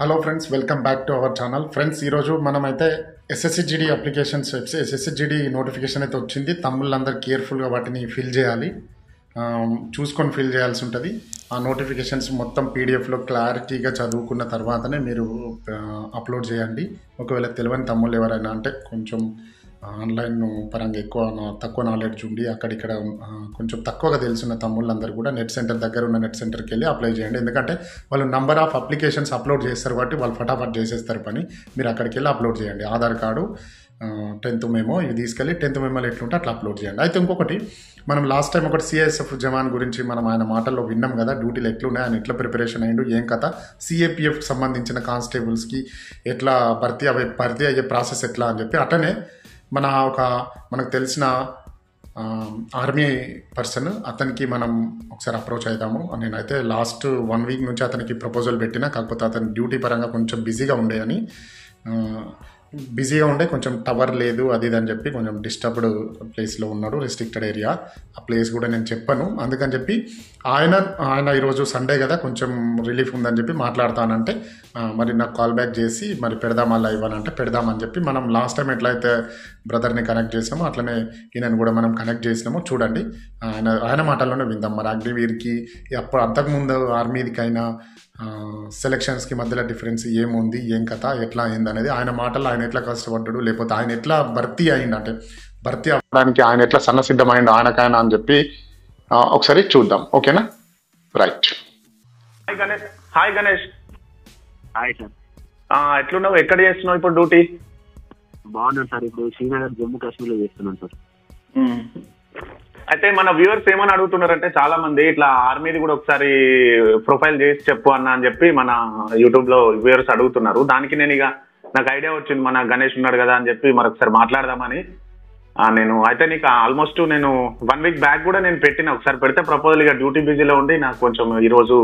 Hello friends, welcome back to our channel. Friends, ఈరోజు మనమైతే SSC GD applications SSC GD notification అయితే వచ్చింది. తమ్ముళ్ళందరూ కేర్ఫుల్గా వాటిని ఫిల్ చేయాలి, చూసుకొని ఫిల్ చేయాల్సి ఉంటుంది. ఆ నోటిఫికేషన్స్ మొత్తం పీడిఎఫ్లో క్లారిటీగా చదువుకున్న తర్వాతనే మీరు అప్లోడ్ చేయండి. ఒకవేళ తెలియని తమ్ముళ్ళు ఎవరైనా అంటే కొంచెం ఆన్లైన్ పరంగా తక్కువ నాలెడ్జ్ ఉండి అక్కడిక్కడ కొంచెం తక్కువగా తెలిసిన తమ్ముళ్ళందరూ కూడా నెట్ సెంటర్ దగ్గర ఉన్న నెట్ సెంటర్కి వెళ్ళి అప్లై చేయండి. ఎందుకంటే వాళ్ళు నంబర్ ఆఫ్ అప్లికేషన్స్ అప్లోడ్ చేస్తారు కాబట్టి వాళ్ళు ఫటాఫట్ చేసేస్తారు పని. మీరు అక్కడికి వెళ్ళి అప్లోడ్ చేయండి. ఆధార్ కార్డు, 10th మెమో ఇవి తీసుకెళ్ళి 10th మెమోలు ఎట్లుంటే అట్లా అప్లోడ్ చేయండి. అయితే ఇంకొకటి, మనం లాస్ట్ టైం ఒకటి సిఐఎస్ఎఫ్ జవాన్ గురించి మనం ఆయన మాటల్లో విన్నాం కదా, డ్యూటీలు ఎట్లున్నాయి, ఆయన ఎట్లా ప్రిపరేషన్ అయ్యిండు, ఏం కథ, సిఏపిఎఫ్కి సంబంధించిన కానిస్టేబుల్స్కి ఎట్లా భర్తీ అయ్యే ప్రాసెస్ ఎట్లా అని చెప్పి. అట్లనే మనకు తెలిసిన ఆర్మీ పర్సన్, అతనికి మనం ఒకసారి అప్రోచ్ అవుతాము. నేనైతే లాస్ట్ 1 వీక్ నుంచి అతనికి ప్రపోజల్ పెట్టినా, కాకపోతే అతని డ్యూటీ పరంగా కొంచెం బిజీగా ఉండే కొంచెం టవర్ లేదు అది ఇది అని చెప్పి కొంచెం డిస్టర్బ్డ్ ప్లేస్లో ఉన్నాడు, రెస్ట్రిక్టెడ్ ఏరియా. ఆ ప్లేస్ కూడా నేను చెప్పాను. అందుకని చెప్పి ఆయన ఈరోజు సండే కదా, కొంచెం రిలీఫ్ ఉందని చెప్పి మాట్లాడతానంటే, మరి నాకు కాల్ బ్యాక్ చేసి మరి పెడదామా లైవ్ అని అంటే పెడదామని చెప్పి, మనం లాస్ట్ టైం ఎట్లయితే బ్రదర్ని కనెక్ట్ చేసినామో అట్లనే ఈయనను కూడా మనం కనెక్ట్ చేసినామో చూడండి. ఆయన మాటల్లోనే విందాం. మరి అగ్నివీర్కి అప్పుడు అంతకుముందు ఆర్మీదికైనా సెలక్షన్స్కి మధ్యలో డిఫరెన్స్ ఏముంది, ఏం కథ, ఎట్లా అయింది అనేది ఆయన మాటల్లో, ఆయన ఎట్లా కష్టపడ్డాడు, లేకపోతే ఆయన ఎట్లా భర్తీ అయింది, అంటే భర్తీ అవ్వడానికి ఆయన ఎట్లా సన్నసిద్ధమైంది ఆయనకైనా అని చెప్పి ఒకసారి చూద్దాం. ఓకేనా? Right. Hi Ganesh. Hi sir. ఎట్లున్నావు? ఎక్కడ చేస్తున్నావు ఇప్పుడు డ్యూటీ? బాగున్నాను సార్. ఇప్పుడు శ్రీనగర్, జమ్మూ కాశ్మీర్లో చేస్తున్నాను సార్. అయితే మన వ్యూవర్స్ ఏమని అడుగుతున్నారంటే, చాలా మంది ఇట్లా ఆర్మీది కూడా ఒకసారి ప్రొఫైల్ చేసి చెప్పు అన్న అని చెప్పి మన యూట్యూబ్ లో వ్యూవర్స్ అడుగుతున్నారు. దానికి నేను నాకు ఐడియా వచ్చింది, మన గణేష్ ఉన్నాడు కదా అని చెప్పి మరొకసారి మాట్లాడదామని. అయితే నీకు ఆల్మోస్ట్ నేను 1 వీక్ బ్యాక్ కూడా నేను పెట్టిన, ఒకసారి పెడితే ప్రపోజల్ డ్యూటీ బిజీలో ఉండి నాకు కొంచెం ఈరోజు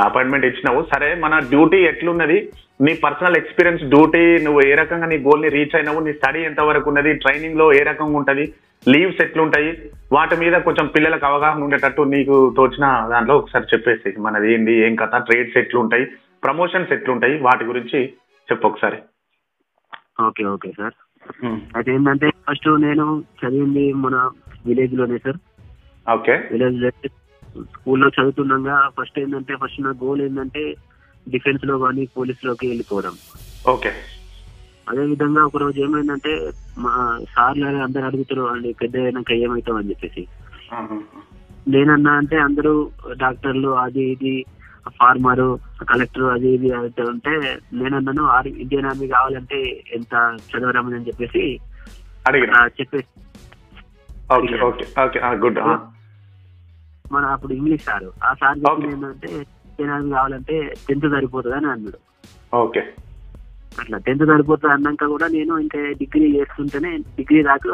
అపాయింట్మెంట్ ఇచ్చినావు. సరే, మన డ్యూటీ ఎట్లున్నది, నీ పర్సనల్ ఎక్స్పీరియన్స్, డ్యూటీ నువ్వు ఏ రకంగా నీ గోల్ ని రీచ్ అయినావు, నీ స్టడీ ఎంత వరకు ఉన్నది, ట్రైనింగ్ లో ఏ రకంగా ఉంటది, లీవ్స్ ఎట్లుంటాయి, వాటి మీద కొంచెం పిల్లలకు అవగాహన ఉండేటట్టు నీకు తోచిన దాంట్లో ఒకసారి చెప్పేసి, మనది ఏంటి, ఏం కథ, ట్రేడ్స్ ఎట్లుంటాయి, ప్రమోషన్స్ ఎట్లుంటాయి, వాటి గురించి చెప్పు ఒకసారి. Okay sir. అయితే ఏంటంటే, ఫస్ట్ నేను చదివింది మన విలేజ్ లోనే సార్. ఓకే. విలేజ్ లో స్కూల్లో చదువుతున్నాగా ఫస్ట్ నా గోల్ ఏంటంటే డిఫెన్స్ లో కానీ పోలీస్ లోకి వెళ్ళిపోవడం. ఓకే. అదే విధంగా ఒక రోజు ఏమైందంటే, మా సార్లు అందరు అడుగుతారు అండి, పెద్ద అయినాక ఏమవుతావు అని చెప్పేసి. నేనన్నా అంటే అందరూ డాక్టర్లు, అది ఇది, ఫార్మరు, కలెక్టర్, అది ఇది అంటే నేనన్నాను ఇండియన్ ఆర్మీ కావాలంటే ఎంత చదవరామని అని చెప్పేసి చెప్పేసి. మన అప్పుడు ఇంగ్లీష్ సార్, ఆ సార్ చెప్పింది ఏంటంటే, ఇండియన్ ఆర్మీ కావాలంటే 10th సరిపోతుంది అని అన్నాడు. ఓకే. అట్లా 10th సరిపోతుంది అన్నాక కూడా నేను ఇంకా డిగ్రీ చేస్తుంటేనే డిగ్రీ దాకా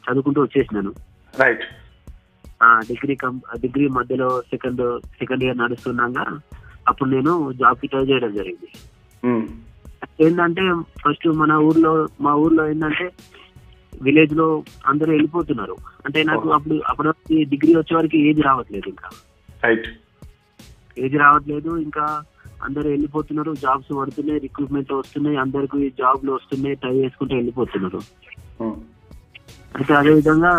చదువుకుంటూ వచ్చేసినాను. రైట్. డిగ్రీ మధ్యలో సెకండ్ ఇయర్ నడుస్తున్నాగా అప్పుడు నేను జాబ్ కి ట్రై చేయడం జరిగింది. ఏంటంటే ఫస్ట్ మా ఊర్లో ఏంటంటే విలేజ్ లో అందరూ వెళ్ళిపోతున్నారు. అంటే నాకు అప్పుడు డిగ్రీ వచ్చే వరకు ఏజ్ రావట్లేదు, ఇంకా అందరూ వెళ్ళిపోతున్నారు. జాబ్స్ పడుతున్నాయి, రిక్రూట్మెంట్ వస్తున్నాయి, అందరికి జాబ్లు వస్తున్నాయి, ట్రై చేసుకుంటూ వెళ్ళిపోతున్నారు. అయితే అదే విధంగా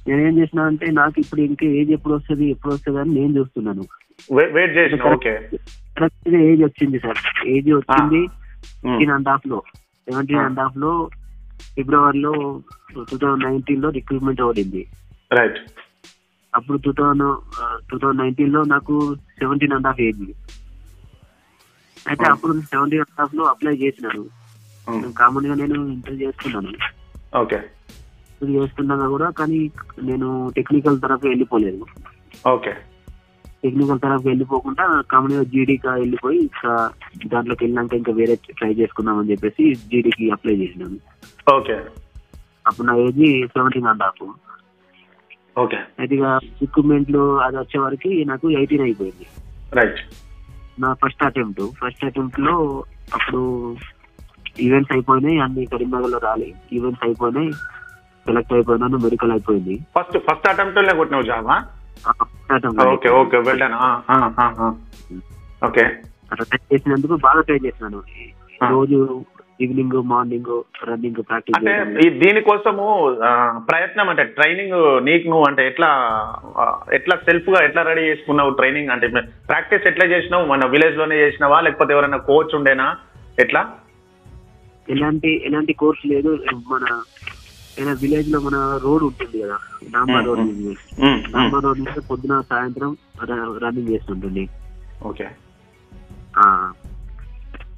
నేనేం చేసినా అంటే, నాకు ఇప్పుడు ఇంకా ఏజ్ ఎప్పుడు వస్తుంది అని నేను చూస్తున్నాను. ఏజ్ వచ్చింది సార్, ఏజ్ వచ్చింది 17.5 లో ఫిబ్రవరిలో 2019 లో రిక్రూట్మెంట్ పడింది. రైట్. అప్పుడు 2019 లో నాకు 17.5 ఏజ్. అయితే అప్పుడు 17.5 లో అప్లై చేసినాను. కామన్ గా నేను ఇంటర్వ్యూ చేసుకున్నాను. ఓకే. చేస్తున్నా కూడా, కానీ నేను టెక్నికల్ తరఫు వెళ్ళిపోలేదు. ఓకే. టెక్నికల్ తరఫు వెళ్ళిపోకుండా కామన్ గా జీడీకి వెళ్ళిపోయి దాంట్లోకి వెళ్ళినాక ఇంకా వేరే ట్రై చేసుకుందాం అని చెప్పేసి జీడీకి అప్లై చేసినాను. ఓకే. అప్పుడు నా ఏజ్ 17.5. ఓకే. అయితే ఇక రిక్రూట్మెంట్లు అది వచ్చే వరకు నాకు 18 అయిపోయింది. రైట్. నా ఫస్ట్ అటెంప్ట్ లో అప్పుడు ఈవెంట్స్ అయిపోయినాయి, అన్ని కరీంనగర్ లో రాలి ఈవెంట్స్ అయిపోయినాయి, సెలెక్ట్ అయిపోయినాను, మెడికల్ అయిపోయింది. ఫస్ట్ అటెంప్ట్ లో కొట్టినావు job? Okay. Well done. Okay. అట్లా ట్రై చేసినందుకు బాగా ట్రై చేసినాను. రోజు ఈవినింగ్ మార్నింగ్ రన్నింగ్ ప్రాక్టీస్ అంటే దీనికోసము ప్రయత్నం అంటే ట్రైనింగ్ నీకు నువ్వు అంటే ఎట్లా సెల్ఫ్ గా ఎట్లా రెడీ చేసుకున్నావు ట్రైనింగ్? అంటే ప్రాక్టీస్ ఎట్లా చేసినావు? మన విలేజ్ లోనే చేసినావా లేకపోతే ఎవరైనా కోచ్ ఉండేనా? ఎట్లా? ఎలాంటి కోర్స్ లేదు. మన విలేజ్ లో మన రోడ్ ఉంటుంది కదా, డాంబర్ రోడ్. డాంబర్ రోడ్ నుంచి పొద్దున సాయంత్రం రన్నింగ్ చేస్తుంటుంది. ఓకే.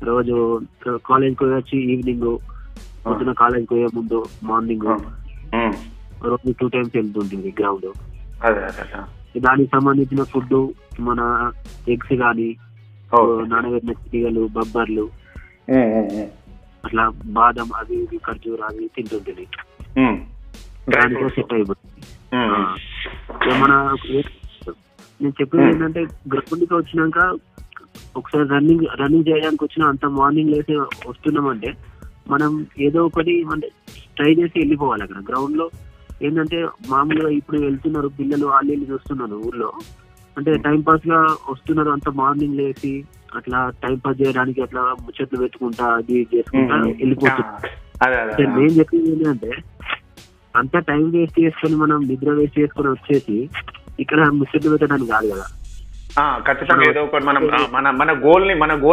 రోజు కాలేజ్ కి వచ్చి ఈవినింగ్, పొద్దున కాలేజ్ కి పోయే ముందు మార్నింగ్ రోజు 2 times వెళ్తుంటుంది గ్రౌండ్. దానికి సంబంధించిన ఫుడ్ మన ఎగ్స్ గానీ, నానబెట్టిన చిటికలు, బబ్బర్లు, అట్లా బాదం అవి ఇవి ఖర్జూర అవి తింటుంటుంది. దానితో సెట్ అయిపోతుంది. నేను చెప్పేది ఏంటంటే గ్రౌండ్కి వచ్చినాక ఒకసారి రన్నింగ్ చేయడానికి వచ్చిన అంత మార్నింగ్ లేసి వస్తున్నామంటే మనం ఏదో ఒకటి అంటే ట్రై చేసి వెళ్ళిపోవాలి. అక్కడ గ్రౌండ్ లో ఏంటంటే మామూలుగా ఇప్పుడు వెళ్తున్నారు పిల్లలు, వాళ్ళు చూస్తున్నారు ఊర్లో, అంటే టైం పాస్ గా వస్తున్నారు. అంత మార్నింగ్ లేసి అట్లా టైం పాస్ చేయడానికి అట్లా ముచ్చట్లు పెట్టుకుంటా అది చేసుకుంటా వెళ్ళిపోతున్నారు. నేను చెప్పింది ఏంటంటే అంత టైం వేస్ట్ చేసుకొని మనం నిద్ర వేస్ట్ చేసుకొని వచ్చేసి ఇక్కడ ముచ్చట్లు పెట్టడానికి కాదు కదా. ఖచ్చితంగా ఏదో ఒకటి మన గోల్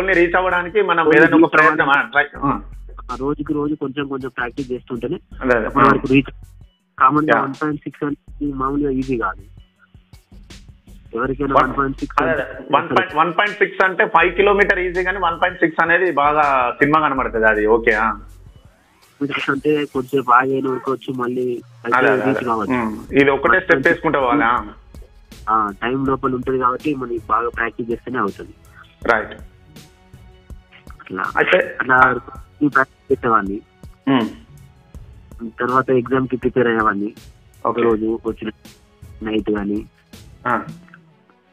ని రీచ్ అవ్వడానికి మనం ఏదైనా ఒక ప్రయత్నం రోజుకి రోజు కొంచెం ప్రాక్టీస్ చేస్తుంటేనే వరకు రీచ్. కామన్ గా 1.6 అనేది మామూలుగా ఈజీ కాదు ఎవరికైనా. 1.6 అంటే 5 కిలోమీటర్ ఈజీ, కానీ 1.6 అనేది బాగా సినిమా కనబడుతుంది. అది ఓకే అంటే కొంచెం బాగా ఊరుకోవచ్చు, మళ్ళీ రీచ్ కావచ్చు. ఇది ఒకటే స్టెప్ వేసుకుంటే వాళ్ళ టైం లోపల ఉంటుంది కాబట్టి మనకి బాగా ప్రాక్టీస్ చేస్తేనే అవుతుంది. రైట్. అట్లా ప్రాక్టీస్ చేసేవాడిని. తర్వాత ఎగ్జామ్ కి ప్రిపేర్ అయ్యేవాడిని. ఒక రోజు వచ్చిన నైట్ గానీ.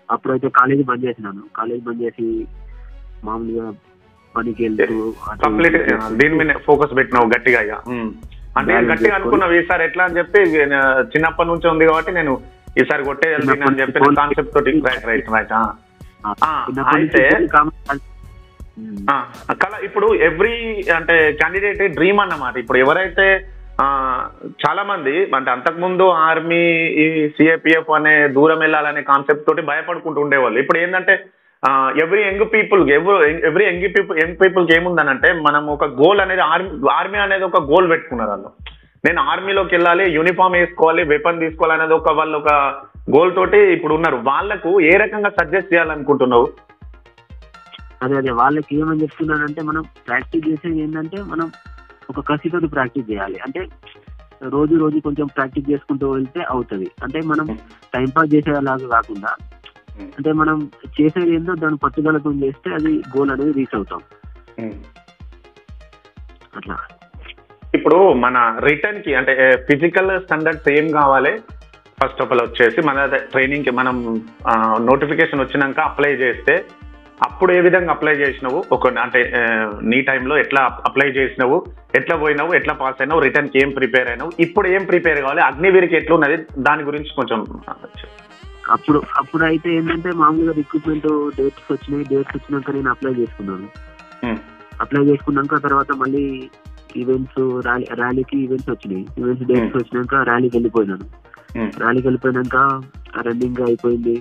అప్పుడైతే కాలేజీ బంద్ చేసినాను. కాలేజీ బంద్ చేసి మామూలుగా పనికి వెళ్తూ దీని మీద ఫోకస్ పెట్టినావు గట్టిగా. అంటే గట్టిగా అనుకున్నావు ఈసారి ఎట్లా అని చెప్పి, చిన్నప్పటి నుంచి ఉంది కాబట్టి నేను ఈసారి కొట్టే అని చెప్పి కాన్సెప్ట్ తోటి. రైట్. అయితే ఇప్పుడు ఎవ్రీ అంటే క్యాండిడేట్ డ్రీమ్ అన్నమాట. ఇప్పుడు ఎవరైతే చాలా మంది అంటే అంతకుముందు ఆర్మీ, ఈ సిఏపిఎఫ్ అనే దూరం వెళ్ళాలనే కాన్సెప్ట్ తోటి భయపడుకుంటూ ఉండేవాళ్ళు. ఇప్పుడు ఏంటంటే ఎవ్రీ యంగ్ పీపుల్కి ఏముందనంటే మనం ఒక గోల్ అనేది ఆర్మీ అనేది ఒక గోల్ పెట్టుకున్నారు వాళ్ళు. నేను ఆర్మీలోకి వెళ్ళాలి, యూనిఫామ్ వేసుకోవాలి, వెపన్ తీసుకోవాలి అనేది వాళ్ళు ఒక గోల్ తోటి ఇప్పుడు ఉన్నారు. వాళ్ళకు ఏ రకంగా సజెస్ట్ చేయాలనుకుంటున్నావు? అదే వాళ్ళకి ఏమని చెప్తున్నానంటే మనం ప్రాక్టీస్ చేసేది ఏంటంటే మనం ఒక కసితో ప్రాక్టీస్ చేయాలి. అంటే రోజు కొంచెం ప్రాక్టీస్ చేసుకుంటూ వెళ్తే అవుతుంది. అంటే మనం టైం పాస్ చేసేలాగా కాకుండా అంటే మనం చేసేది ఏందో దాని పట్టుదలతో చేస్తే అది గోల్ అనేది రీచ్ అవుతాం. అట్లా ఇప్పుడు మన రిటర్న్ కి అంటే ఫిజికల్ స్టాండర్డ్స్ ఏం కావాలి? ఫస్ట్ ఆఫ్ ఆల్ వచ్చేసి మన ట్రైనింగ్ కి మనం నోటిఫికేషన్ వచ్చినాక అప్లై చేస్తే అప్పుడు ఏ విధంగా అప్లై చేసినావు, అంటే నీ టైంలో ఎట్లా అప్లై చేసినావు, ఎట్లా పోయినావు, ఎట్లా పాస్ అయినావు, రిటర్న్ కి ఏం ప్రిపేర్ అయినావు, ఇప్పుడు ఏం ప్రిపేర్ కావాలి, అగ్నివీర్కి ఎట్లున్నది దాని గురించి కొంచెం. అప్పుడు అయితే ఏంటంటే మామూలుగా రిక్రూట్మెంట్ డేట్స్ వచ్చినాక నేను అప్లై చేసుకున్నాను. అప్లై చేసుకున్నాక తర్వాత మళ్ళీ ఈవెంట్స్ ర్యాలీకి ఈవెంట్స్ వచ్చినాయి. ఈవెంట్స్ డేట్స్ వచ్చినాక ర్యాలీకి వెళ్ళిపోయినాను. ర్యాలీకి వెళ్ళిపోయినాక రన్నింగ్ అయిపోయింది.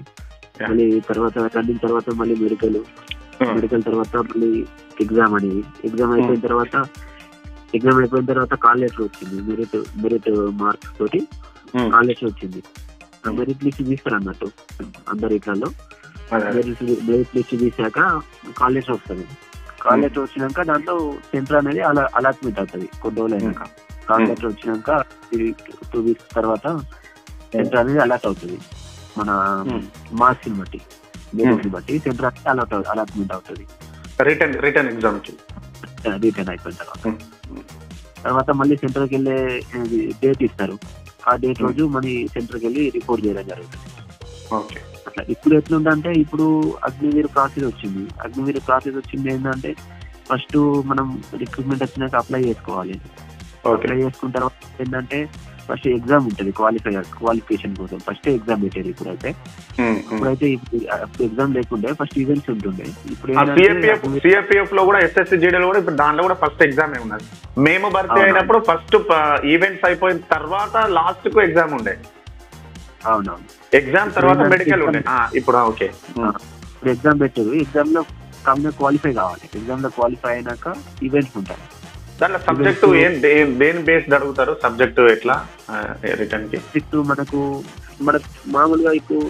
మళ్ళీ తర్వాత రన్నింగ్ తర్వాత మళ్ళీ మెడికల్ తర్వాత మళ్ళీ ఎగ్జామ్ అనేది. ఎగ్జామ్ అయిపోయిన తర్వాత కాల్ లెటర్ వచ్చింది. మెరిట్ మార్క్స్ తోటి కాల్ లెటర్ వచ్చింది. మెరిట్ లిస్ట్ తీస్తారు అన్నట్టు అందరిట్లలో. మెరిట్ లిస్ట్ తీసాక కాల్ లెటర్ వస్తుంది. కాల్ లెటర్ వచ్చినాక దాంట్లో సెంటర్ అనేది అలాట్మెంట్ అవుతుంది. కొన్ని రోజులు అయినాక కాల్ లెటర్ వచ్చినాక 2 weeks తర్వాత సెంటర్ అనేది అలాట్ అవుతుంది. మన మార్క్స్ బట్టి మెరిట్ బట్టి సెంటర్ అనేది అలాట్మెంట్ అవుతుంది. రిటర్న్ ఎగ్జామ్ రిటర్న్ అయిపోయిన తర్వాత మళ్ళీ సెంటర్కి వెళ్ళే డేట్ ఇస్తారు. ఆ డేట్ రోజు మళ్ళీ సెంటర్కి వెళ్ళి రిపోర్ట్ చేయడం జరుగుతుంది. అట్లా ఇప్పుడు ఎట్లుందంటే ఇప్పుడు అగ్నివీర్ ప్రాసెస్ వచ్చింది. అగ్నివీర్ ప్రాసెస్ వచ్చింది ఏంటంటే ఫస్ట్ మనం రిక్రూట్మెంట్ వచ్చినాక అప్లై చేసుకోవాలి. అప్లై చేసుకున్న తర్వాత ఏంటంటే ఫస్ట్ ఎగ్జామ్ ఉంటుంది క్వాలిఫికేషన్ కోసం ఫస్ట్ ఎగ్జామ్ పెట్టారు. ఇప్పుడైతే ఎగ్జామ్ లేకుండే ఫస్ట్ ఈవెంట్స్ ఉంటుండే. ఇప్పుడు సిఎఫ్పిఎఫ్ లో కూడా SSCGD లో కూడా ఇప్పుడు దాంట్లో కూడా ఫస్ట్ ఎగ్జామ్ ఉన్నది. మేము భర్తీ అయినప్పుడు ఫస్ట్ ఈవెంట్స్ అయిపోయిన తర్వాత లాస్ట్ కు ఎగ్జామ్ ఉండే. అవునవును, ఎగ్జామ్ తర్వాత మెడికల్ ఉండే. ఇప్పుడు ఓకే, ఇప్పుడు ఎగ్జామ్ పెట్టారు. ఎగ్జామ్ లో క్వాలిఫై కావాలి. ఎగ్జామ్ లో క్వాలిఫై అయినాక ఈవెంట్స్ ఉంటాయి. దాంట్లో సబ్జెక్ట్ దేని బేస్డ్ అడుగుతారు? సబ్జెక్ట్ ఎట్లా రిటర్న్ కి? మనకు మామూలుగా ఇప్పుడు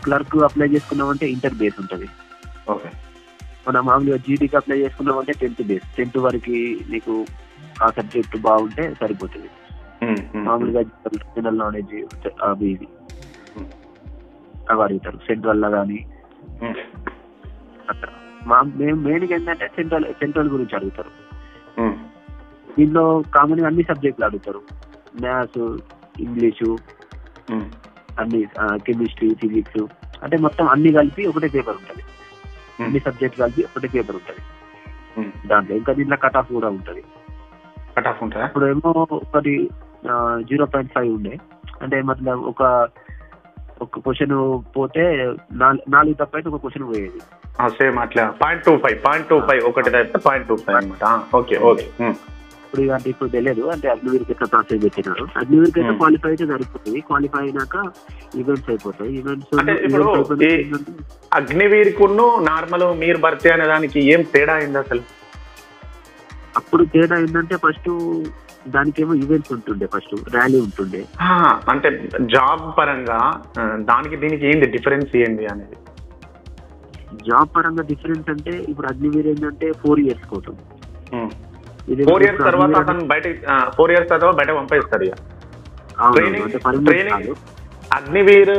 క్లర్క్ అప్లై చేసుకున్నామంటే ఇంటర్ బేస్ ఉంటుంది. ఓకే. మన మామూలుగా జీడీకి అప్లై చేసుకున్నామంటే 10th బేస్. 10th వరకు నీకు ఆ సబ్జెక్ట్ బాగుంటే సరిపోతుంది. మామూలుగా జనరల్ నాలెడ్జ్ అవి ఇవి అవి అడుగుతారు సెంట్రల్ లా కానీ. అట్లా మేము మెయిన్గా ఏంటంటే సెంట్రల్ గురించి అడుగుతారు. దీనిలో కామన్ అన్ని సబ్జెక్టులు అడుగుతారు. మ్యాథ్స్, ఇంగ్లీషు, అన్ని కెమిస్ట్రీ, ఫిజిక్స్, అంటే మొత్తం అన్ని కలిపి ఒకటే పేపర్ ఉంటుంది. అన్ని సబ్జెక్ట్ కలిపి ఒకటే పేపర్ ఉంటుంది దాంట్లో. ఇంకా దీంట్లో కట్ ఆఫ్ కూడా ఉంటుంది. అప్పుడు ఏమో ఒకటి 0.5 ఉండే. అంటే మతలబ్ ఒక క్వశ్చన్ పోతే 4 తప్ప అయితే ఒక క్వశ్చన్ పోయేది. సేమ్ అట్లా 0.25 ఒకటి 0.25 అనమాట. Okay okay. ఇప్పుడు తెలియదు అంటే అగ్నివీర్కి ఎట్లా ప్రాసెస్ పెట్టినారు. అగ్నివీర్కి అయితే క్వాలిఫై అయితే సరిపోతుంది. క్వాలిఫై అయినాక ఈవెంట్స్ అయిపోతాయి. ఈవెంట్స్ అంటే ఇప్పుడు అగ్నివీర్కును నార్మల్ మీరు భర్తీ అనే దానికి ఏం తేడా అయింది అసలు? అప్పుడు తేడా ఏంటంటే ఫస్ట్ దానికేమో ఈవెంట్స్ ఉంటుండే, ఫస్ట్ ర్యాలీ ఉంటుండే. అంటే జాబ్ పరంగా దానికి దీనికి ఏంది డిఫరెన్స్ ఏంది అనేది? జాబ్ పరంగా డిఫరెన్స్ అంటే ఇప్పుడు అగ్నివీర్ ఏంటంటే 4 years కోసం. 4 years తర్వాత అతను బయట 4 years తర్వాత బయట పంపిస్తారు. ట్రైనింగ్ అగ్నివీర్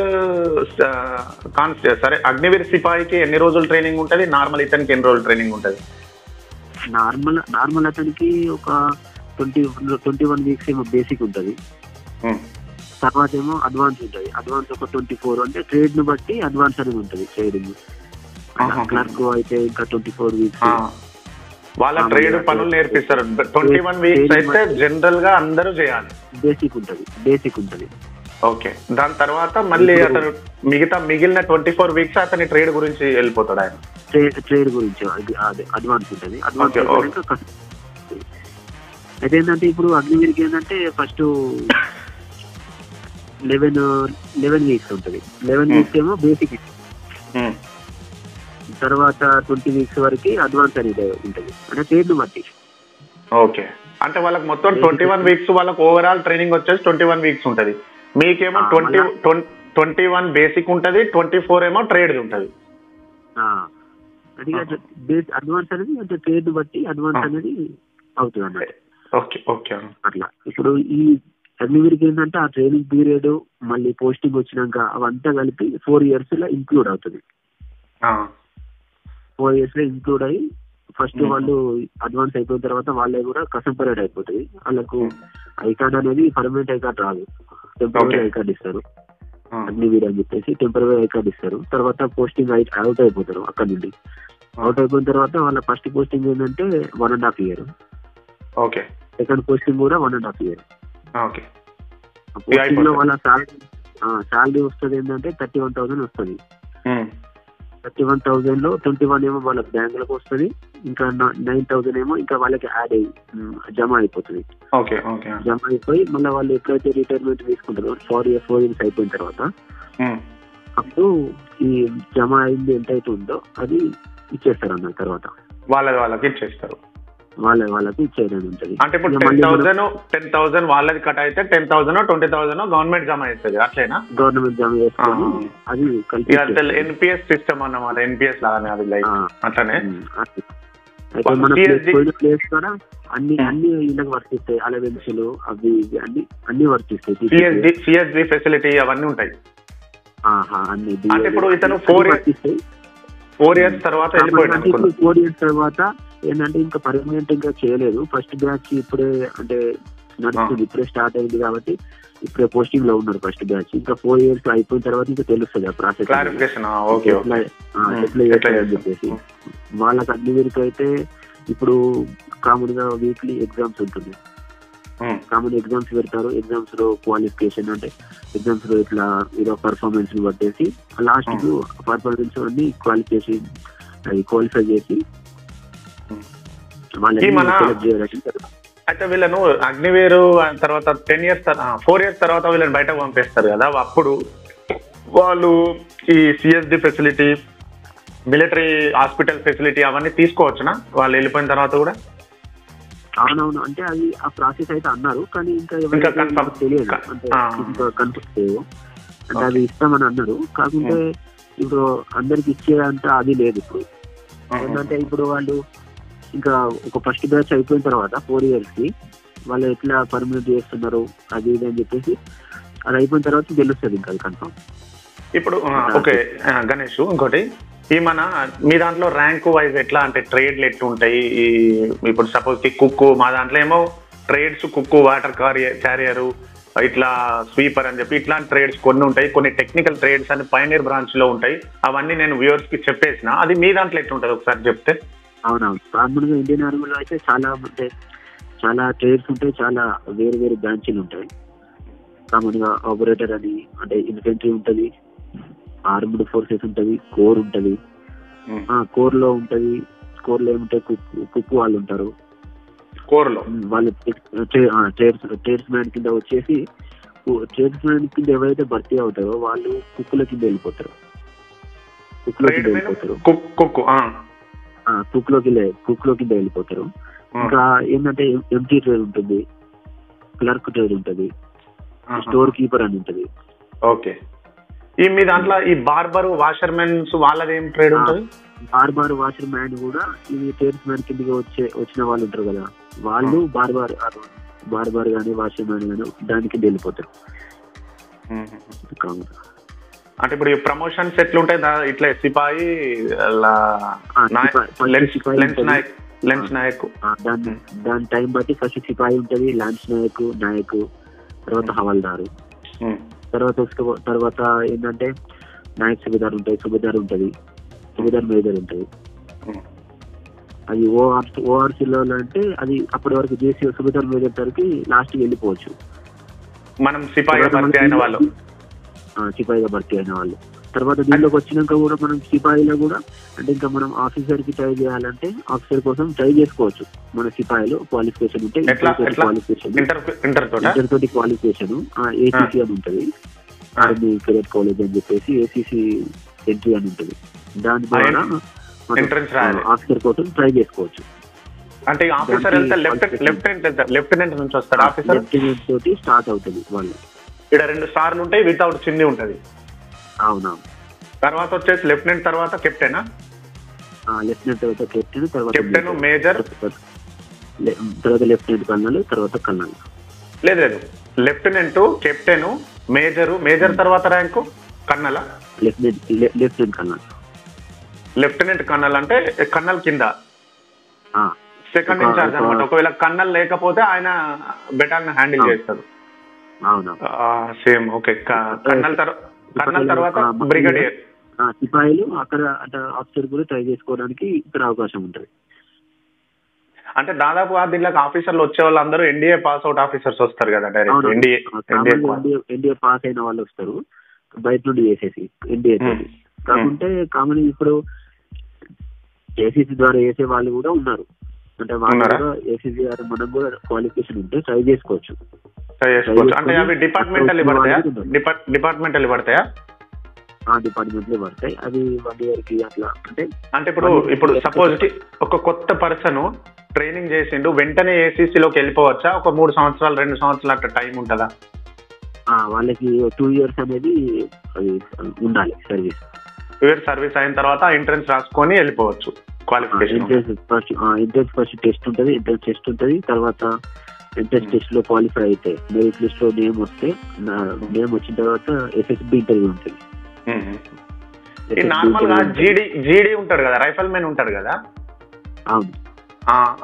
సరే, అగ్నివీర్ సిపాయికి ఎన్ని రోజులు ట్రైనింగ్ ఉంటుంది? నార్మల్ ఇతనికి ఎన్ని రోజులు ట్రైనింగ్ ఉంటుంది? నార్మల్ అతనికి ఒక 21 weeks ఏమో బేసిక్ ఉంటుంది. తర్వాత ఏమో అడ్వాన్స్ ఉంటుంది. అడ్వాన్స్ ఒక 24, అంటే ట్రేడ్ ను బట్టి అడ్వాన్స్ అనేది ఉంటుంది ట్రేడింగ్. క్లర్క్ అయితే ఇంకా 24 weeks వాళ్ళ ట్రేడ్ పనులు నేర్పిస్తారు. 21 weeks అయితే జనరల్ గా అందరూ చేయాలి. బేసిక్ ఉంటుంది. ఓకే. దాని తర్వాత మళ్ళీ అతను మిగిలిన 24 weeks అతని ట్రేడ్ గురించి వెళ్ళిపోతాడు. ఆయన ట్రేడ్ గురించి అదే అడ్వాన్స్ ఉంటుంది. అడ్వాన్స్ అయితే ఏంటంటే ఇప్పుడు అగ్నివీర్కి ఏంటంటే ఫస్ట్ 11 weeks ఉంటుంది. 11 weeks ఏమో బేసిక్. తర్వాత 20 weeks వరకు అడ్వాన్స్ అనేది ఉంటుంది, అంటే ట్రేడ్ ను బట్టి. ఓకే. అంటే వాళ్ళకి మొత్తం 21 weeks వాళ్ళకి ఓవరాల్ ట్రైనింగ్ వచ్చేసి 21 weeks ఉంటుంది. మీకేమో 21 బేసిక్ ఉంటుంది, 24 ఏమో ట్రేడ్ ఉంటుంది. అది అడ్వాన్స్ అనేది అంటే ట్రేడ్ ను బట్టి అడ్వాన్స్ అనేది అవుతుంది అన్నమాట. Okay okay. అట్లా ఇప్పుడు ఈ అగ్నివీర్కి ఏంటంటే ఆ ట్రైనింగ్ పీరియడ్ మళ్ళీ పోస్టింగ్ వచ్చినాక అవంతా కలిపి 4 years లో ఇంక్లూడ్ అవుతుంది. 4 years లో ఇంక్లూడ్ అయ్యి ఫస్ట్ వాళ్ళు అడ్వాన్స్ అయిపోయిన తర్వాత వాళ్ళే కూడా కసంపరేట్ అయిపోతుంది. వాళ్ళకు ఐకార్డ్ అనేది పర్మనెంట్ ఐకార్డ్ రాదు, టెంపరీ ఐకార్డ్ ఇస్తారు. అగ్నివీర్ అని చెప్పేసి టెంపరీ ఐకార్డ్ ఇస్తారు. తర్వాత పోస్టింగ్ అవుట్ అయిపోతారు. అక్కడ నుండి అవుట్ అయిపోయిన తర్వాత వాళ్ళ ఫస్ట్ పోస్టింగ్ ఏంటంటే 1.5 years. ఓకే. సెకండ్ పోస్టింగ్ కూడా 1.5 years. ఓకే. పోస్టింగ్ లో వాళ్ళ శాలరీ వస్తుంది ఏంటంటే 31,000 వస్తుంది. 31,000 లో 21 ఏమో వాళ్ళ బ్యాంకులకు వస్తుంది, ఇంకా 9,000 ఏమో ఇంకా వాళ్ళకి యాడ్ అయ్యి జమ అయిపోతుంది. జమ అయిపోయి మళ్ళీ వాళ్ళు ఎప్పుడైతే రిటైర్మెంట్ తీసుకుంటారో 4 years అయిపోయిన తర్వాత అప్పుడు ఈ జమ అయింది ఎంతైతే ఉందో అది ఇచ్చేస్తారు అన్న. తర్వాత వాళ్ళకి ఇచ్చేస్తారు. వాళ్ళకి ఇచ్చేయడం ఉంటుంది. అంటే ఇప్పుడు 10,000 వాళ్ళది కట్ అయితే 10,000 20,000 గవర్నమెంట్ జమ చేస్తుంది. అట్లేనా? గవర్నమెంట్ జమ చేస్తుంది. అది ఎన్పిఎస్ సిస్టమ్ అన్నమాట. ఎన్పిఎస్ లాగానే అది లైక్ అట్లనే. అయితే మన ప్లేస్ కూడా అన్ని ఇళ్ళకి వర్తిస్తాయి. అలవెన్సులు అవి అన్ని వర్తిస్తాయి. సిఎస్డి ఫెసిలిటీ అవన్నీ ఉంటాయి అన్ని. అంటే ఇప్పుడు ఇతను 4 years తర్వాత 4 years తర్వాత ఏంటంటే ఇంకా పర్మనెంట్ ఇంకా చేయలేదు. ఫస్ట్ బ్యాచ్ ఇప్పుడే అంటే నడుస్తుంది, ఇప్పుడే స్టార్ట్ అయింది కాబట్టి ఇప్పుడే పోస్టింగ్ లో ఉన్నారు ఫస్ట్ బ్యాచ్. ఇంకా 4 years అయిపోయిన తర్వాత ఇంకా తెలుస్తుంది ఆ ప్రాసెస్ ఎట్లా చేస్తారని చెప్పేసి. వాళ్ళకి అగ్నివీర్కి అయితే ఇప్పుడు కామన్ గా వీక్లీ ఎగ్జామ్స్ ఉంటుంది. కామన్ ఎగ్జామ్స్ పెడతారు. ఎగ్జామ్స్ లో క్వాలిఫికేషన్ అంటే ఎగ్జామ్స్ లో ఇట్లా ఏదో పర్ఫార్మెన్స్ పట్టేసి లాస్ట్ కు పర్ఫార్మెన్స్ అన్ని క్వాలిఫికేషన్ క్వాలిఫై చేసి అయితే వీళ్ళను అగ్నివేరు తర్వాత 10 years 4 years తర్వాత వీళ్ళని బయటకు పంపిస్తారు కదా, అప్పుడు వాళ్ళు ఈ CSD facility, military hospital facility అవన్నీ తీసుకోవచ్చునా వాళ్ళు వెళ్ళిపోయిన తర్వాత కూడా? అవునవును, అంటే అది ఆ ప్రాసెస్ అయితే అన్నారు, కానీ ఇంకా తెలియదు అంటే ఇంకా కన్ఫర్మ్ చేయవు అంటే అది ఇస్తామని అన్నారు. కాకుంటే ఇప్పుడు అందరికి ఇచ్చేదంతా అది లేదు. ఇప్పుడు ఏంటంటే ఇప్పుడు వాళ్ళు ఇంకా ఒక ఫస్ట్ బ్యాచ్ అయిపోయిన తర్వాత 4 years కి వాళ్ళు ఎట్లా పర్మనెంట్ చేస్తున్నారు అది ఇది అని చెప్పేసి అది అయిపోయిన తర్వాత తెలుస్తుంది ఇంకా అది కన్ఫర్మ్. ఇప్పుడు ఓకే గణేష్, ఇంకోటి ఈ మీ దాంట్లో ర్యాంక్ వైజ్ ఎట్లా అంటే ట్రేడ్లు ఎట్లా ఉంటాయి? ఇప్పుడు సపోజ్ కి కుక్కు, మా దాంట్లో ఏమో ట్రేడ్స్ కుక్కు, వాటర్ క్యారియర్, ఇట్లా స్వీపర్ అని చెప్పి ఇట్లాంటి ట్రేడ్స్ కొన్ని ఉంటాయి. కొన్ని టెక్నికల్ ట్రేడ్స్ అని పైనీర్ బ్రాంచ్ లో ఉంటాయి. అవన్నీ నేను వ్యూవర్స్ కి చెప్పేసిన. అది మీ దాంట్లో ఎట్లా ఉంటుంది ఒకసారి చెప్తే? అవునవును, కామన్గా ఇండియన్ ఆర్మీలో అయితే చాలా ట్రేడ్స్ ఉంటాయి, చాలా వేరు వేరు బ్రాంచీలు ఉంటాయి. కామన్గా ఆపరేటర్ అని అంటే ఇన్ఫెంట్రీ ఉంటుంది, ఆర్మ్డ్ ఫోర్సెస్ ఉంటది, కోర్ ఉంటది. కోర్ లో ఉంటది, కోర్ లో ఏముంటాయి కుక్కు వాళ్ళు ఉంటారు. కోర్ లో వాళ్ళు ట్రేడ్స్ మ్యాన్ కింద వచ్చేసి ట్రేడ్స్ మ్యాన్ కింద ఎవరైతే భర్తీ అవుతారో వాళ్ళు కుక్కుల కింద వెళ్ళిపోతారు. కుక్కులో కింద వెళ్ళిపోతారు. ఇంకా ఏంటంటే ఎంటీ ట్రేడ్ ఉంటుంది, క్లర్క్ ట్రేడ్ ఉంటుంది, స్టోర్ కీపర్ అని ఉంటుంది. ఓకే, ఈ మీ దాంట్లో ఈ బార్బర్ వాషర్ మెన్స్ వాళ్ళది ఏం ట్రేడ్ ఉంటుంది? బార్బర్ వాషర్ మ్యాన్ కూడా ఇది ట్రేడ్స్ మ్యాన్ కిందకి వచ్చిన వాళ్ళు ఉంటారు కదా, వాళ్ళు బార్బర్ గానీ వాషర్ మ్యాన్ గానీ దాని కింద వెళ్ళిపోతారు. అంటే ఇప్పుడు ప్రమోషన్స్ ఎట్లుంటాయి ఇట్లా? సిపాయి, లెన్స్ నాయక్, దాని టైం బట్టి ఫస్ట్ సిపాయి ఉంటది, లాన్స్ నాయక్, తర్వాత హవాల్దారు, తర్వాత ఏంటంటే నాయక్ సుబేదార్ ఉంటాయి, సుబేదార్ మేజర్ ఉంటది. అది ఓఆర్సీలో అంటే అది అప్పటి వరకు చేసి సుబేదార్ మేజర్ వరకు లాస్ట్ కి వెళ్ళిపోవచ్చు. మనం సిపాయిగా భర్తీ అయిన వాళ్ళు తర్వాత దీనిలోకి వచ్చినాక కూడా మనం సిపాయిలో కూడా అంటే ఇంకా మనం ఆఫీసర్ కి ట్రై చేయాలంటే ఆఫీసర్ కోసం ట్రై చేసుకోవచ్చు. మన సిపాయిలో క్వాలిఫికేషన్ ఉంటే ఇంటర్ తోటి క్వాలిఫికేషన్ ఏసీసీ అని ఉంటది, ఆర్మీ కెడెట్ కాలేజ్ అని చెప్పేసి ఏసీసీ ఎంట్రీ అని ఉంటది. దాని ద్వారా ఆఫీసర్ కోసం ట్రై చేసుకోవచ్చు. అంటే ఆఫీసర్ లెఫ్టినెంట్ నుంచి వస్తారు, లెఫ్టినెంట్ తోటి స్టార్ట్ అవుతుంది వాళ్ళు. ఇక్కడ 2 స్టార్లు ఉంటాయి, వితౌట్ చిన్ని ఉంటది. అవునవును, తర్వాత వచ్చేసి లెఫ్టినెంట్ తర్వాత కెప్టెనా? లెఫ్టినెంట్ తర్వాత కెప్టెన్, తర్వాత కెప్టెన్, మేజర్, తర్వాత లెఫ్టినెంట్ కర్నల్, తర్వాత కర్నల్. లేదు లెఫ్టినెంట్, కెప్టెన్, మేజర్ తర్వాత rank colonel. Lieutenant colonel. Lieutenant colonel అంటే కర్నల్ కింద సెకండ్ ఇన్ఛార్జ్ అనమాట. ఒకవేళ కర్నల్ లేకపోతే ఆయన బెటాలియన్ హ్యాండిల్ చేస్తారు. Same okay. కర్నల్ తర్వాత బ్రిగేడియర్. సిపాయిలు అక్కడ ఆఫీసర్ కూడా ట్రై చేసుకోవడానికి ఇక్కడ అవకాశం ఉంటుంది. అంటే దాదాపు దీనికి ఆఫీసర్లు వచ్చే వాళ్ళందరూ ఎన్డీఏ పాస్ అవుట్ ఆఫీసర్స్ వస్తారు కదా, డైరెక్ట్ ఎన్డీఏ పాస్ అయిన వాళ్ళు వస్తారు బయట నుండి చేసేసి ఎన్డీఏ. కాకుంటే కామన్ ఇప్పుడు ఏసీసీ ద్వారా చేసే వాళ్ళు కూడా ఉన్నారు. అంటే వాళ్ళు కూడా ఏసీసీ ద్వారా మనకు కూడా క్వాలిఫికేషన్ ఉంటే ట్రై చేసుకోవచ్చు. అంటే అవి డిపార్ట్మెంటల్ పడతాయా? డిపార్ట్మెంటల్ పడతాయా? డిపార్ట్మెంట్ పడతాయి. అది 1 year కి అట్లా. అంటే ఇప్పుడు సపోజ్ కి ఒక కొత్త పర్సన్ ట్రైనింగ్ చేసిండు, వెంటనే ఏసీసీలోకి వెళ్ళిపోవచ్చా? ఒక 3 సంవత్సరాలు 2 సంవత్సరాలు అట్లా టైం ఉంటుందా? వాళ్ళకి 2 years అనేది అది ఉండాలి సర్వీస్. 2 years సర్వీస్ అయిన తర్వాత ఎంట్రన్స్ రాసుకొని వెళ్ళిపోవచ్చు. క్వాలిఫికేషన్ ఎంట్రన్స్ ఫస్ట్ టెస్ట్ ఉంటుంది, ఎంట్రన్స్ టెస్ట్ ఉంటుంది. తర్వాత ఎంట్రన్స్ టెస్ట్ లో క్వాలిఫై అయితే మెరిట్ లిస్ట్ లో నేమ్ వస్తే, నేమ్ వచ్చిన తర్వాత ఎస్ఎస్బి ఇంటర్వ్యూ ఉంటుంది. నార్మల్ గా జీడీ ఉంటాడు కదా, రైఫల్ మెన్ ఉంటాడు కదా. అవును,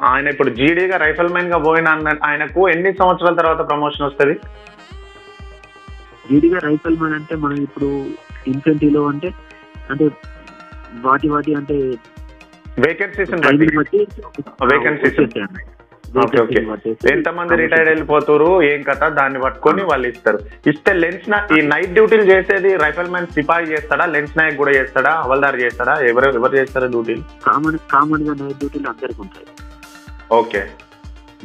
ఆయన ఇప్పుడు జీడీగా రైఫల్ మెన్ గా పోయిన ఆయనకు ఎన్ని సంవత్సరాల తర్వాత ప్రమోషన్ వస్తుంది? జీడీగా రైఫల్ మెన్ అంటే మనం ఇప్పుడు ఇన్ఫెంట్రీలో అంటే వాటి అంటే వేకెన్సీస్ ఓకే ఓకే. ఎంతమంది రిటైర్డ్ వెళ్ళిపోతారు ఏం కథ దాన్ని పట్టుకొని వాళ్ళు ఇస్తారు. ఇస్తే లెన్స్ ఈ నైట్ డ్యూటీలు చేసేది రైఫల్ మ్యాన్ సిపాయి చేస్తాడా, లెన్స్ నాయక్ కూడా చేస్తాడా, హవల్దార్ చేస్తాడా, ఎవరు చేస్తారా డ్యూటీలు? కామన్ గా నైట్ డ్యూటీలు అందరికి ఉంటాయి. ఓకే,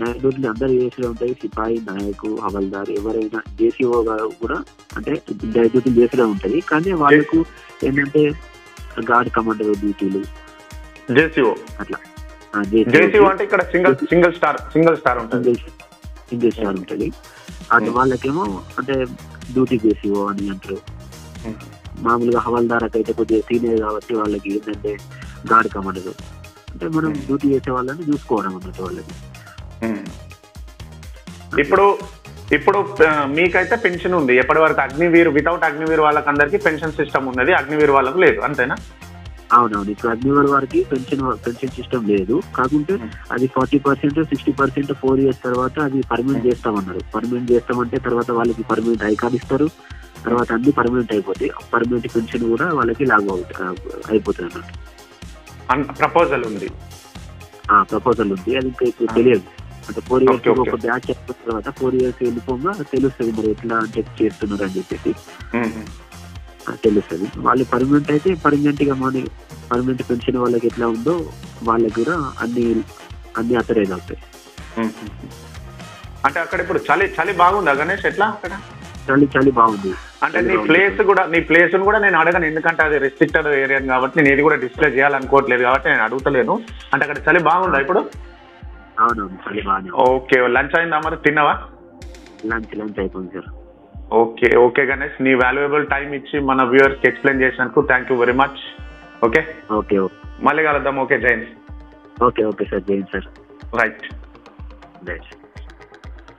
నైట్ డ్యూటీలు అందరు చేసే ఉంటాయి. సిపాయి, నాయకు, హవల్దార్ ఎవరైనా జేసీఓ కూడా అంటే నైట్ డ్యూటీలు చేసే ఉంటది. కానీ వాళ్ళకు ఏంటంటే గార్డ్ కమాండర్ డ్యూటీలు జేసీఓ అట్లా. జేసీఓ అంటే ఇక్కడ సింగిల్ స్టార్ ఉంటుంది. సింగిల్ స్టార్ ఉంటుంది. అది వాళ్ళకేమో అంటే డ్యూటీ జేసీఓ అని అంటారు. మామూలుగా హవల్దార్కి అయితే కొద్దిగా సీనియర్ కాబట్టి వాళ్ళకి ఏంటంటే గార్డ్ కమాండర్ అంటే మనం డ్యూటీ చేసే వాళ్ళని చూసుకోవడం అన్నట్టు వాళ్ళకి. ఇప్పుడు మీకైతే పెన్షన్ ఉంది ఎప్పటి వరకు? అగ్నివీర్ వితౌట్ అగ్నివీర్ వాళ్ళకి అందరికి పెన్షన్ సిస్టమ్ ఉన్నది, అగ్నివీర్ వాళ్ళకు లేదు, అంతేనా? అవునవును. ఇప్పుడు అగ్నివీర్ వారికి పెన్షన్ సిస్టమ్ లేదు. కాకుంటే అది 40%, 60% 4 years తర్వాత అది పర్మనెంట్ చేస్తామన్నారు. పర్మనెంట్ చేస్తామంటే తర్వాత వాళ్ళకి పర్మనెంట్ ఐ కార్డ్ ఇస్తారు. తర్వాత అన్ని పర్మనెంట్ అయిపోతాయి. పర్మనెంట్ పెన్షన్ కూడా వాళ్ళకి లాగు అయిపోతుంది అన్నట్టు. ప్రపోజల్ ఉంది. అది ఇంకా ఇప్పుడు తెలియదు. అంటే 4 years ఒక బ్యాచ్ అయిపోయిన తర్వాత 4 years వెళ్ళిపోగా తెలుస్తుంది మరి ఎట్లా చెక్ చేస్తున్నారు అని చెప్పేసి తెలుస్తుంది. వాళ్ళు పర్మనెంట్ అయితే పర్మనెంట్ గా పర్మనెంట్ పెన్షన్ వాళ్ళకి ఎట్లా ఉందో వాళ్ళకి కూడా అన్ని అతరైజ్ అవుతాయి. అంటే అక్కడ ఇప్పుడు చలి బాగుందా గణేష్? ఎట్లా అక్కడ చలి బాగుంది. అంటే నీ ప్లేస్ కూడా నేను అడగను, ఎందుకంటే అది రెస్ట్రిక్టెడ్ ఏరియా కాబట్టి నేను ఏది కూడా డిస్ప్లే చేయాలనుకోవట్లేదు కాబట్టి నేను అడుగుతలేను. అంటే అక్కడ చలి బాగుందా ఇప్పుడు? అవునవును, చలి బాగానే. ఓకే, లంచ్ అయిందా మరి? తిన్నావా? లంచ్ అయిపోయింది సార్. ఓకే గణేష్, నీ వాల్యుయబుల్ టైం ఇచ్చి మన వ్యూవర్స్ కి ఎక్స్ప్లెయిన్ చేసినందుకు thank you very much. Okay, మళ్ళీ కలుద్దాం. Okay, Jain. Okay sir, Jain sir. Right.